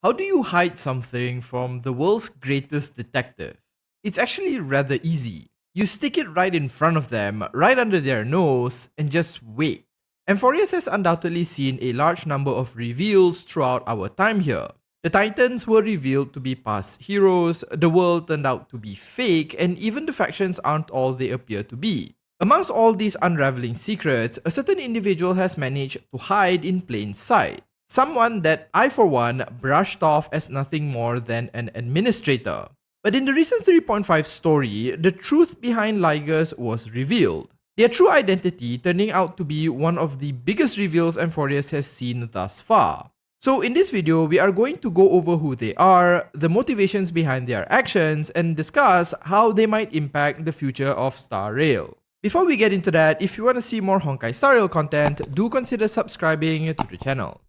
How do you hide something from the world's greatest detective? It's actually rather easy. You stick it right in front of them, right under their nose, and just wait. Amphoreus has undoubtedly seen a large number of reveals throughout our time here. The Titans were revealed to be past heroes, the world turned out to be fake, and even the factions aren't all they appear to be. Amongst all these unraveling secrets, a certain individual has managed to hide in plain sight. Someone that I, for one, brushed off as nothing more than an administrator. But in the recent 3.5 story, the truth behind Lygus was revealed. Their true identity turning out to be one of the biggest reveals Amphoreus has seen thus far. So in this video, we are going to go over who they are, the motivations behind their actions, and discuss how they might impact the future of Star Rail. Before we get into that, if you want to see more Honkai Star Rail content, do consider subscribing to the channel.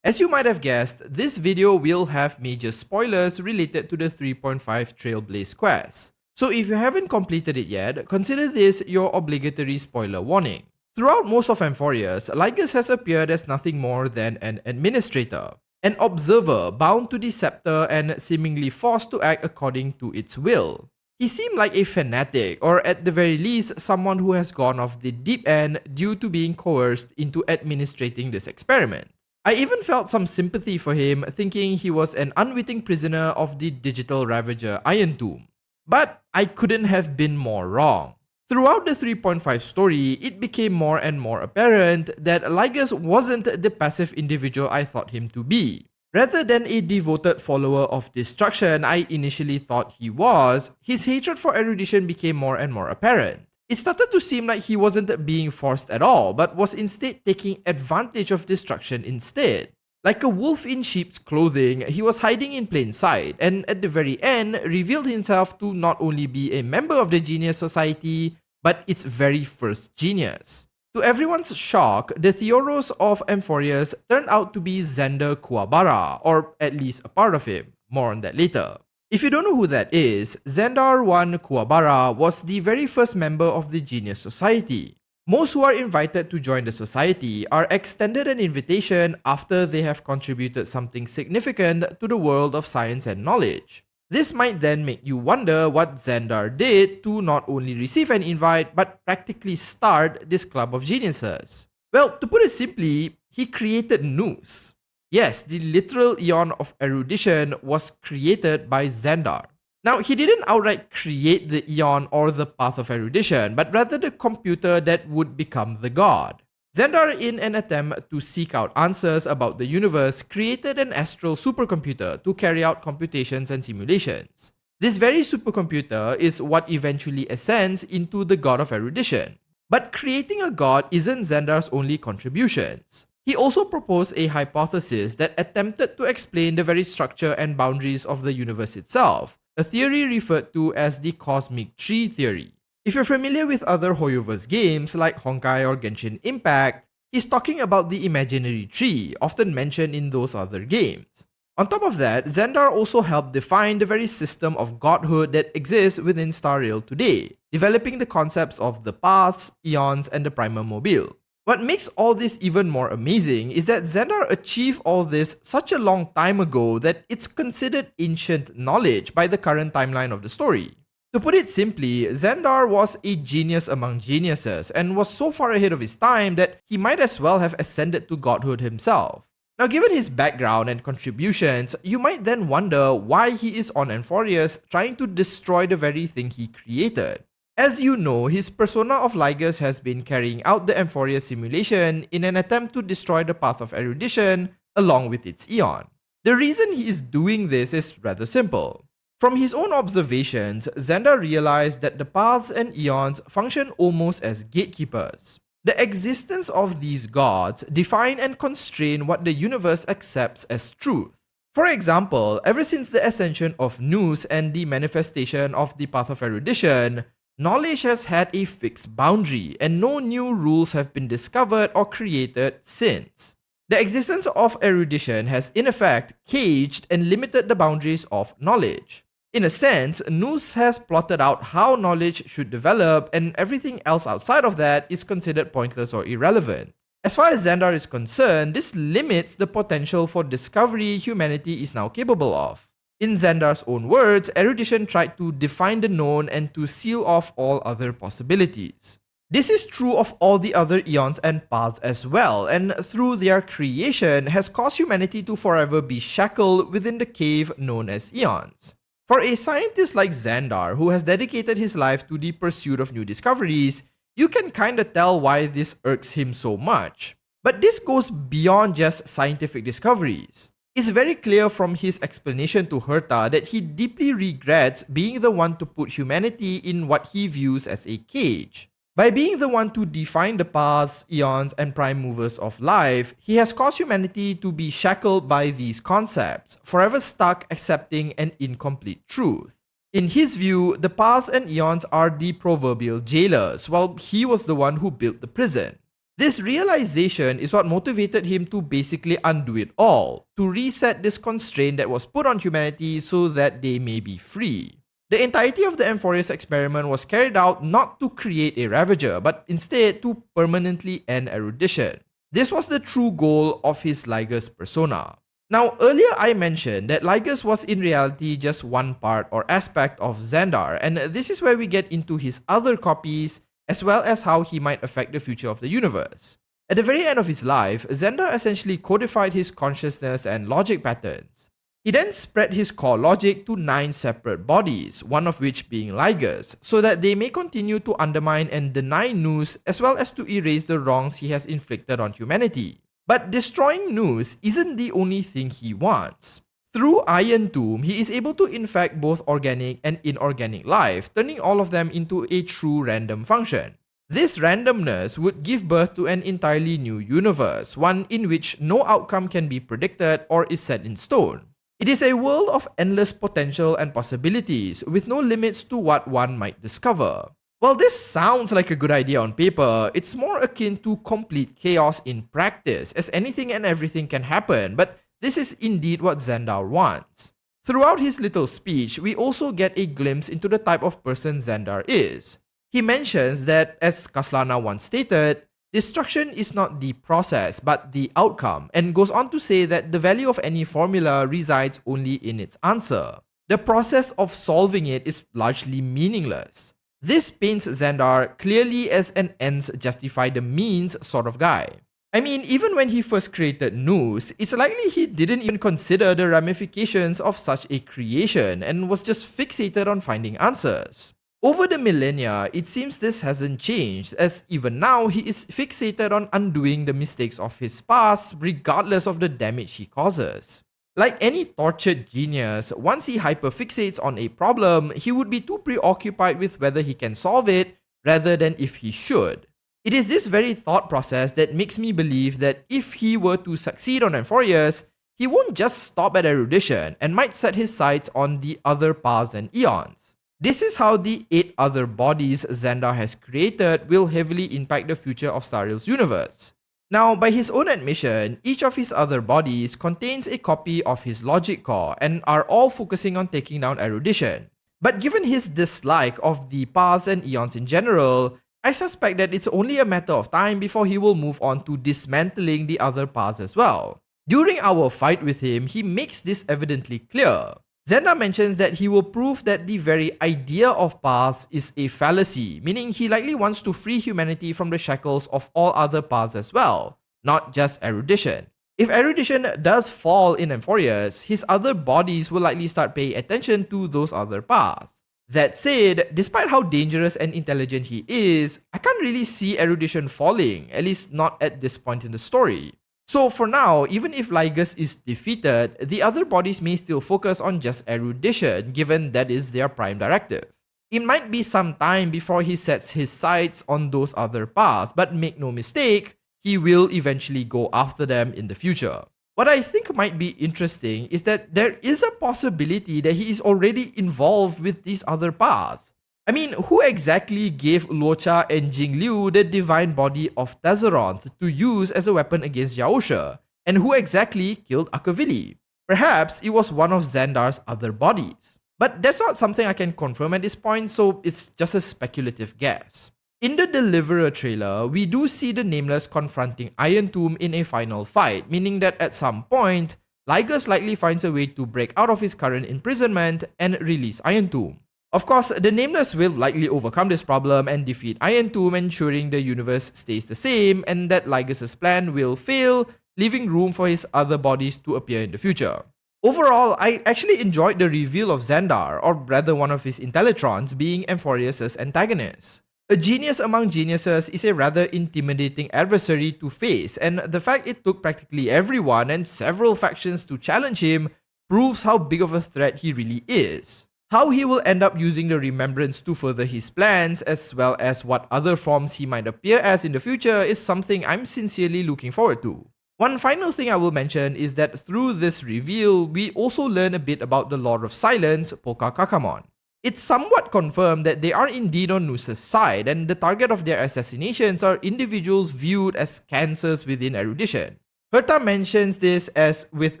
As you might have guessed, this video will have major spoilers related to the 3.5 Trailblaze quest. So if you haven't completed it yet, consider this your obligatory spoiler warning. Throughout most of Amphoreus, Lygus has appeared as nothing more than an administrator, an observer bound to the scepter and seemingly forced to act according to its will. He seemed like a fanatic, or at the very least, someone who has gone off the deep end due to being coerced into administrating this experiment. I even felt some sympathy for him, thinking he was an unwitting prisoner of the digital ravager Iron Tomb. But I couldn't have been more wrong. Throughout the 3.5 story, it became more and more apparent that Lygus wasn't the passive individual I thought him to be. Rather than a devoted follower of destruction I initially thought he was, his hatred for erudition became more and more apparent. It started to seem like he wasn't being forced at all, but was instead taking advantage of destruction instead. Like a wolf in sheep's clothing, he was hiding in plain sight, and at the very end, revealed himself to not only be a member of the Genius Society, but its very first genius. To everyone's shock, the Theoros of Amphoreus turned out to be Zandar Kuwabara, or at least a part of him. More on that later. If you don't know who that is, Zandar One Kuwabara was the very first member of the Genius Society. Most who are invited to join the society are extended an invitation after they have contributed something significant to the world of science and knowledge. This might then make you wonder what Zandar did to not only receive an invite but practically start this club of geniuses. Well, to put it simply, he created Nous. Yes, the literal eon of erudition was created by Zandar. Now, he didn't outright create the eon or the path of erudition, but rather the computer that would become the god. Zandar, in an attempt to seek out answers about the universe, created an astral supercomputer to carry out computations and simulations. This very supercomputer is what eventually ascends into the god of erudition. But creating a god isn't Zandar's only contributions. He also proposed a hypothesis that attempted to explain the very structure and boundaries of the universe itself, a theory referred to as the cosmic tree theory. If you're familiar with other Hoyoverse games like Honkai or Genshin Impact, he's talking about the imaginary tree, often mentioned in those other games. On top of that, Zandar also helped define the very system of godhood that exists within Star Rail today, developing the concepts of the paths, eons, and the Primordial. What makes all this even more amazing is that Zandar achieved all this such a long time ago that it's considered ancient knowledge by the current timeline of the story. To put it simply, Zandar was a genius among geniuses and was so far ahead of his time that he might as well have ascended to godhood himself. Now, given his background and contributions, you might then wonder why he is on Amphoreus trying to destroy the very thing he created. As you know, his persona of Lygus has been carrying out the Amphoreus simulation in an attempt to destroy the path of erudition along with its eon. The reason he is doing this is rather simple. From his own observations, Zandar realized that the paths and eons function almost as gatekeepers. The existence of these gods define and constrain what the universe accepts as truth. For example, ever since the ascension of Nous and the manifestation of the path of erudition, knowledge has had a fixed boundary, and no new rules have been discovered or created since. The existence of erudition has in effect caged and limited the boundaries of knowledge. In a sense, Nous has plotted out how knowledge should develop, and everything else outside of that is considered pointless or irrelevant. As far as Zandar is concerned, this limits the potential for discovery humanity is now capable of. In Zandar's own words, erudition tried to define the known and to seal off all other possibilities. This is true of all the other eons and paths as well, and through their creation has caused humanity to forever be shackled within the cave known as eons. For a scientist like Zandar, who has dedicated his life to the pursuit of new discoveries, you can kinda tell why this irks him so much. But this goes beyond just scientific discoveries. It's very clear from his explanation to Herta that he deeply regrets being the one to put humanity in what he views as a cage. By being the one to define the paths, eons, and prime movers of life, he has caused humanity to be shackled by these concepts, forever stuck accepting an incomplete truth. In his view, the paths and eons are the proverbial jailers, while he was the one who built the prison. This realization is what motivated him to basically undo it all, to reset this constraint that was put on humanity so that they may be free. The entirety of the amphoreus experiment was carried out not to create a ravager, but instead to permanently end erudition. This was the true goal of his Lygus persona. Now, earlier I mentioned that Lygus was in reality just one part or aspect of Zandar, and this is where we get into his other copies, as well as how he might affect the future of the universe. At the very end of his life, Zandar essentially codified his consciousness and logic patterns. He then spread his core logic to 9 separate bodies, one of which being Lygus, so that they may continue to undermine and deny Nous as well as to erase the wrongs he has inflicted on humanity. But destroying Nous isn't the only thing he wants. Through Iron Tomb, he is able to infect both organic and inorganic life, turning all of them into a true random function. This randomness would give birth to an entirely new universe, one in which no outcome can be predicted or is set in stone. It is a world of endless potential and possibilities, with no limits to what one might discover. While this sounds like a good idea on paper, it's more akin to complete chaos in practice, as anything and everything can happen, but this is indeed what Zandar wants. Throughout his little speech, we also get a glimpse into the type of person Zandar is. He mentions that, as Kaslana once stated, destruction is not the process, but the outcome, and goes on to say that the value of any formula resides only in its answer. The process of solving it is largely meaningless. This paints Zandar clearly as an ends justify the means sort of guy. I mean, even when he first created Nous, it's likely he didn't even consider the ramifications of such a creation and was just fixated on finding answers. Over the millennia, it seems this hasn't changed, as even now he is fixated on undoing the mistakes of his past regardless of the damage he causes. Like any tortured genius, once he hyperfixates on a problem, he would be too preoccupied with whether he can solve it rather than if he should. It is this very thought process that makes me believe that if he were to succeed on amphoreus, he won't just stop at erudition and might set his sights on the other paths and eons. This is how the 8 other bodies Zandar has created will heavily impact the future of Star Rail's universe. Now, by his own admission, each of his other bodies contains a copy of his logic core and are all focusing on taking down erudition. But given his dislike of the paths and eons in general, I suspect that it's only a matter of time before he will move on to dismantling the other paths as well. During our fight with him, he makes this evidently clear. Zandar mentions that he will prove that the very idea of paths is a fallacy, meaning he likely wants to free humanity from the shackles of all other paths as well, not just erudition. If erudition does fall in amphoreus, his other bodies will likely start paying attention to those other paths. That said, despite how dangerous and intelligent he is, I can't really see erudition falling, at least not at this point in the story. So for now, even if Lygus is defeated, the other bodies may still focus on just erudition, given that is their prime directive. It might be some time before he sets his sights on those other paths, but make no mistake, he will eventually go after them in the future. What I think might be interesting is that there is a possibility that he is already involved with these other paths. I mean, who exactly gave Luocha and Jingliu the divine body of Tazaronth to use as a weapon against Yaosha? And who exactly killed Akavili? Perhaps it was one of Zandar's other bodies. But that's not something I can confirm at this point, so it's just a speculative guess. In the Deliverer trailer, we do see the Nameless confronting Iron Tomb in a final fight, meaning that at some point, Lygus likely finds a way to break out of his current imprisonment and release Iron Tomb. Of course, the Nameless will likely overcome this problem and defeat Iron Tomb, ensuring the universe stays the same and that Lygus' plan will fail, leaving room for his other bodies to appear in the future. Overall, I actually enjoyed the reveal of Zandar, or rather one of his Intellitrons, being amphoreus' antagonist. A genius among geniuses is a rather intimidating adversary to face, and the fact it took practically everyone and several factions to challenge him proves how big of a threat he really is. How he will end up using the remembrance to further his plans, as well as what other forms he might appear as in the future, is something I'm sincerely looking forward to. One final thing I will mention is that through this reveal, we also learn a bit about the Lord of Silence, Polka Kakamon. It's somewhat confirmed that they are indeed on Nous' side, and the target of their assassinations are individuals viewed as cancers within erudition. Herta mentions this as, with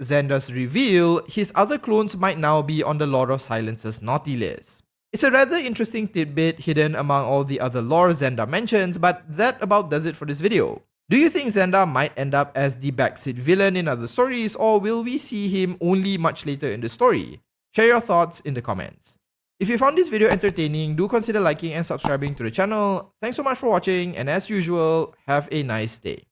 Zandar's reveal, his other clones might now be on the Lord of Silence's naughty list. It's a rather interesting tidbit hidden among all the other lore Zandar mentions, but that about does it for this video. Do you think Zandar might end up as the backseat villain in other stories, or will we see him only much later in the story? Share your thoughts in the comments. If you found this video entertaining, do consider liking and subscribing to the channel. Thanks so much for watching, and as usual, have a nice day.